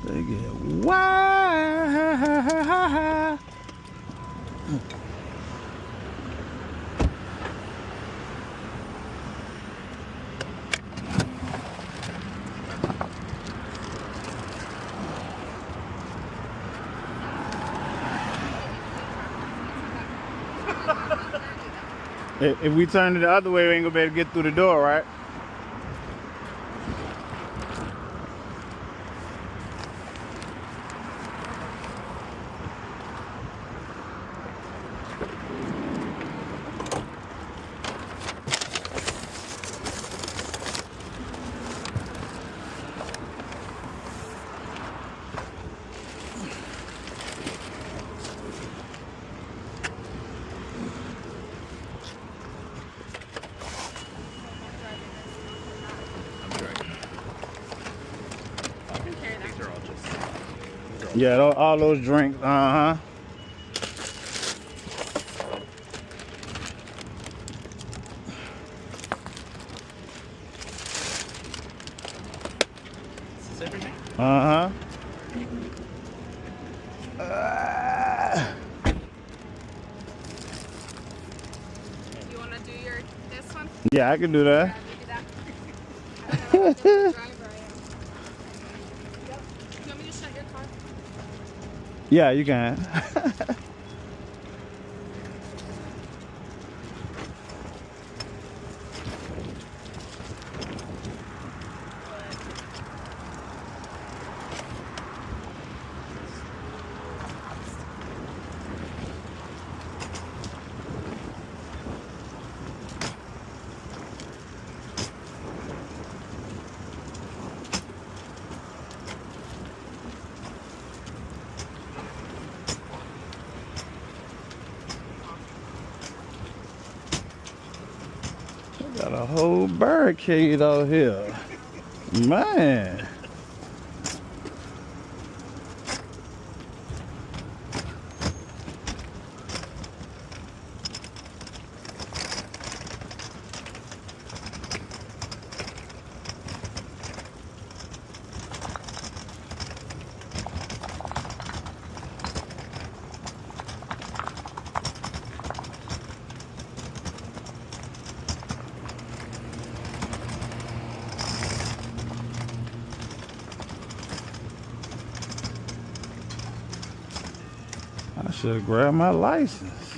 They get wild. If we turn it the other way, we ain't gonna be able to get through the door, right? Yeah, all those drinks, uh-huh. Is this everything? Uh-huh. You want to do this one? Yeah, I can do that. Yeah, maybe that. I don't know what the driver I am. Yep. Do you want me to shut your car? Yeah, you can. Got a whole barricade out here. Man. I should have grabbed my license.